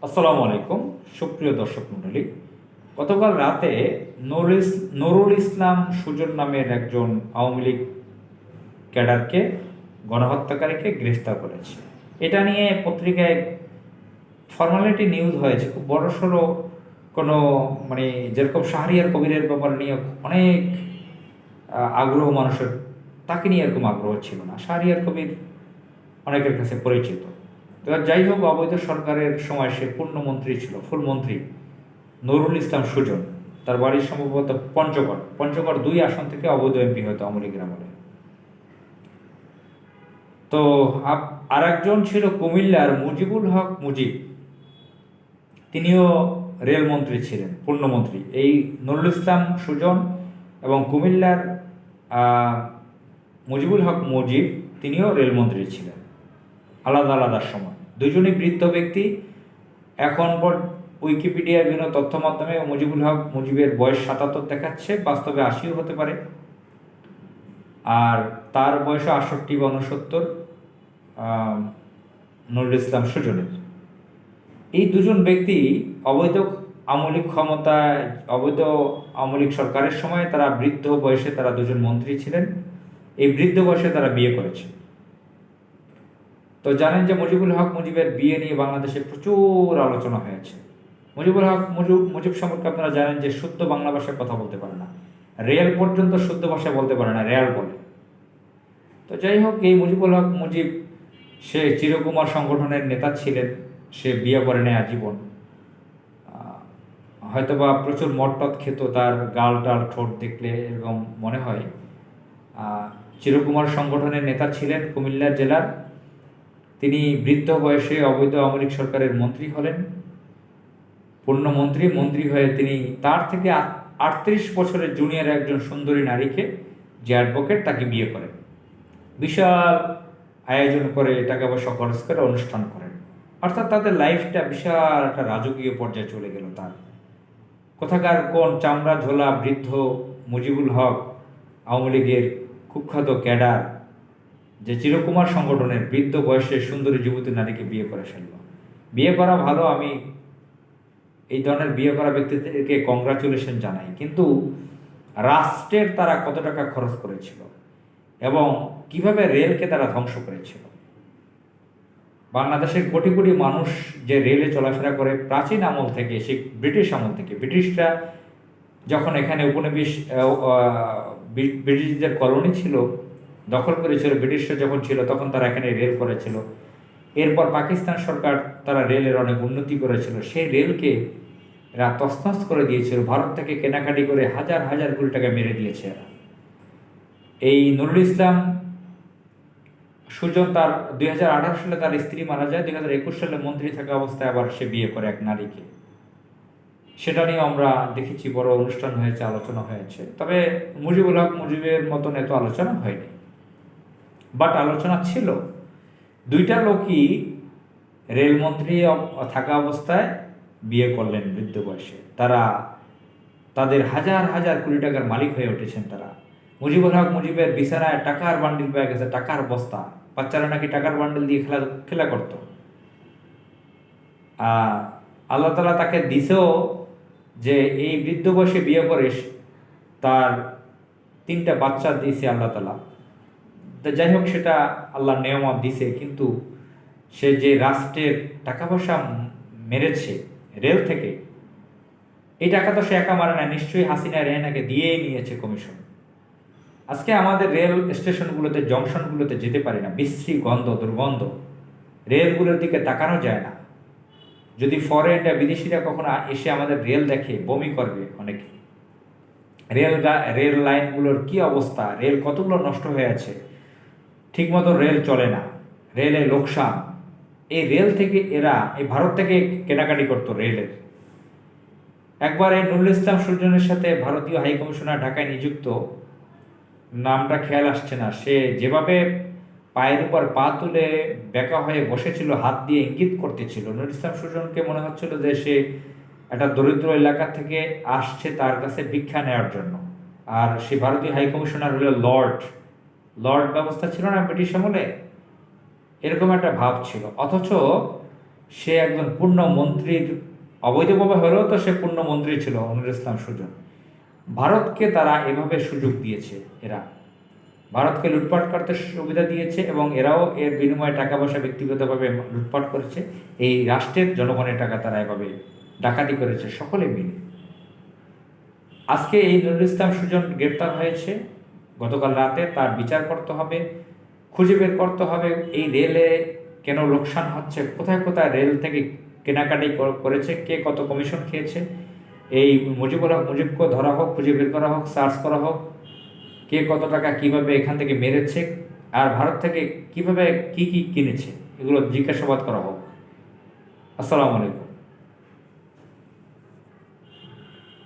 আসসালামু আলাইকুম, সুপ্রিয় দর্শক মণ্ডলী। গতকাল রাতে নুরুল ইসলাম সুজন নামের একজন আওয়ামী লীগ ক্যাডারকে, গণহত্যাকারীকে গ্রেফতার করেছে। এটা নিয়ে পত্রিকায় ফর্মালিটি নিউজ হয়েছে, খুব বড়সড় কোনো মানে যেরকম শাহরিয়ার কবিরের ব্যাপার নিয়ে অনেক আগ্রহ মানুষের, তাকে নিয়ে এরকম আগ্রহ ছিল না। শাহরিয়ার কবির অনেকের কাছে পরিচিত। এবার যাই হোক, অবৈধ সরকারের সময় সে পূর্ণমন্ত্রী ছিল, ফুল মন্ত্রী নুরুল ইসলাম সুজন। তার বাড়ির সম্ভবত পঞ্চগড় 2 আসন থেকে অবৈধ এমপি হয়তো আওয়ামী লীগের আমলে। তো আর একজন ছিল কুমিল্লার মুজিবুল হক মুজিব, তিনিও রেলমন্ত্রী ছিলেন, পূর্ণমন্ত্রী। এই নুরুল ইসলাম সুজন এবং কুমিল্লার মুজিবুল হক মুজিব, তিনিও রেলমন্ত্রী ছিলেন আলাদা আলাদা সময়। দুজনই বৃদ্ধ ব্যক্তি। এখন পর উইকিপিডিয়ার বিভিন্ন তথ্য মাধ্যমে মুজিবুল হক মুজিবের বয়স 77 দেখাচ্ছে, বাস্তবে 80ও হতে পারে। আর তার বয়স 68 বা 69 নুরুল ইসলাম সুজনের। এই দুজন ব্যক্তি অবৈধ আমলিক ক্ষমতায়, অবৈধ আমলিক সরকারের সময় তারা বৃদ্ধ বয়সে, তারা দুজন মন্ত্রী ছিলেন। এই বৃদ্ধ বয়সে তারা বিয়ে করেছে। তো জানেন যে মুজিবুল হক মুজিবের বিয়ে নিয়ে বাংলাদেশে প্রচুর আলোচনা হয়েছে। মুজিবুল হক মুজিব সম্পর্কে আপনারা জানেন যে শুদ্ধ বাংলা ভাষায় কথা বলতে পারে না, রেল পর্যন্ত শুদ্ধ ভাষায় বলতে পারে না, রেল বলে। তো যাই হোক, এই মুজিবুল হক মুজিব, সে চিরকুমার সংগঠনের নেতা ছিলেন। সে বিয়ে করে নেয় আজীবন। হয়তোবা প্রচুর মটটত খেত, তার গাল টাল ঠোঁট দেখলে এরকম মনে হয়। চিরকুমার সংগঠনের নেতা ছিলেন কুমিল্লা জেলার। তিনি বৃদ্ধ বয়সে অবৈধ আওয়ামী লীগ সরকারের মন্ত্রী হলেন, পূর্ণমন্ত্রী। মন্ত্রী হয়ে তিনি তার থেকে 38 বছরের জুনিয়র একজন সুন্দরী নারীকে, যে অ্যাডভোকেট, তাকে বিয়ে করেন। বিশাল আয়োজন করে, টাকা পয়সা খরচ করে অনুষ্ঠান করেন। অর্থাৎ তাদের লাইফটা বিশাল একটা রাজকীয় পর্যায়ে চলে গেল। তার কোথাকার কোন চামড়া ঝোলা বৃদ্ধ মুজিবুল হক, আওয়ামী লীগের কুখ্যাত ক্যাডার, যে চিরকুমার সংগঠনের বৃদ্ধ বয়সে সুন্দরী যুবতী নারীকে বিয়ে করে ফেলল। বিয়ে করা ভালো, আমি এই ধরনের বিয়ে করা ব্যক্তিদেরকে কংগ্রাচুলেশন জানাই। কিন্তু রাষ্ট্রের তারা কত টাকা খরচ করেছিল এবং কিভাবে রেলকে তারা ধ্বংস করেছিল। বাংলাদেশের কোটি কোটি মানুষ যে রেলে চলাফেরা করে প্রাচীন আমল থেকে, সে ব্রিটিশ আমল থেকে, ব্রিটিশরা যখন এখানে উপনিবেশ, ব্রিটিশদের কলোনি ছিল, দখল করেছিল, ব্রিটিশরা যখন ছিল তখন তারা এখানে রেল করেছিল। এরপর পাকিস্তান সরকার, তারা রেলের অনেক উন্নতি করেছিল। সেই রেলকে এরা তছনছ করে দিয়েছিল। ভারত থেকে কেনাকাটি করে হাজার হাজার কোটি টাকা মেরে দিয়েছে এরা। এই নুরুল ইসলাম সুজন, তার 2018 সালে তার স্ত্রী মারা যায়। 2021 সালে মন্ত্রী থাকা অবস্থায় আবার সে বিয়ে করে এক নারীকে। সেটা নিয়ে আমরা দেখেছি, বড় অনুষ্ঠান হয়েছে, আলোচনা হয়েছে। তবে মুজিবুল হক মুজিবের মতন এত আলোচনা হয়নি, বাট আলোচনা ছিল। দুইটা লোকই রেলমন্ত্রী থাকা অবস্থায় বিয়ে করলেন বৃদ্ধ বয়সে। তারা তাদের হাজার হাজার কোটি টাকার মালিক হয়ে উঠেছেন তারা। মুজিবুল হক মুজিবের বিছানায় টাকার বান্ডিল পেয়ে গেছে, টাকার বস্তা। বাচ্চারা নাকি টাকার বান্ডিল দিয়ে খেলা করত। আল্লাহ তালা তাকে দিছেও যে এই বৃদ্ধ বয়সে বিয়ে করে তার 3টা বাচ্চা দিয়েছে আল্লাহ তালা। তো যাই হোক, সেটা আল্লাহর নেয়ামত দিছে। কিন্তু সে যে রাষ্ট্রের টাকা পয়সা মেরেছে রেল থেকে, এই টাকা তো সে একা মারে না, নিশ্চয়ই হাসিনা রেহানাকে দিয়েই নিয়েছে কমিশন। আজকে আমাদের রেল স্টেশনগুলোতে, জংশনগুলোতে যেতে পারি না, বিশ্রী গন্ধ, দুর্গন্ধ। রেলগুলোর দিকে তাকানো যায় না। যদি ফরেনরা, বিদেশিরা কখনো এসে আমাদের রেল দেখে, বমি করবে অনেকে। রেল লাইনগুলোর কি অবস্থা, রেল কতগুলো নষ্ট হয়ে আছে, ঠিকমতো রেল চলে না, রেলে লোকসান। এই রেল থেকে এরা, এই ভারত থেকে কেনাকাটি করতো রেলের। একবার এই নুরুল ইসলাম সুজনের সাথে ভারতীয় হাই কমিশনার ঢাকায় নিযুক্ত, নামটা খেয়াল আসছে না, সে যেভাবে পায়ের উপর পা তুলে বেঁকা হয়ে বসেছিল, হাত দিয়ে ইঙ্গিত করতেছিল, নুরুল ইসলাম সুজনকে মনে হচ্ছিল যে সে একটা দরিদ্র এলাকা থেকে আসছে তার কাছে ভিক্ষা নেওয়ার জন্য। আর সে ভারতীয় হাই কমিশনার হলো লর্ড ব্যবস্থা ছিল না ব্রিটিশ আমলে, এরকম একটা ভাব ছিল। অথচ সে একজন পূর্ণ মন্ত্রীর, অবৈধভাবে হলেও তো সে পূর্ণ মন্ত্রী ছিল নুরুল ইসলাম সুজন। ভারতকে তারা এভাবে সুযোগ দিয়েছে, এরা ভারতকে লুটপাট করতে সুবিধা দিয়েছে এবং এরাও এর বিনিময়ে টাকা পয়সা ব্যক্তিগতভাবে লুটপাট করেছে। এই রাষ্ট্রের জনগণের টাকা তারা এভাবে ডাকাতি করেছে সকলে মিলে। আজকে এই নুরুল ইসলাম সুজন গ্রেপ্তার হয়েছে গতকাল রাতে, তার বিচার করতে হবে, খুঁজে বের করতে হবে এই রেলে কেন লোকসান হচ্ছে, কোথায় কোথায় রেল থেকে কেনাকাটি করেছে, কে কত কমিশন খেয়েছে। এই মুজিবকে ধরা হোক, খুঁজে বের করা হোক, সার্চ করা হোক, কে কত টাকা কিভাবে এখান থেকে মেরেছে আর ভারত থেকে কিভাবে কি কি কিনেছে, এগুলো জিজ্ঞাসাবাদ করা হোক। আসসালামু আলাইকুম।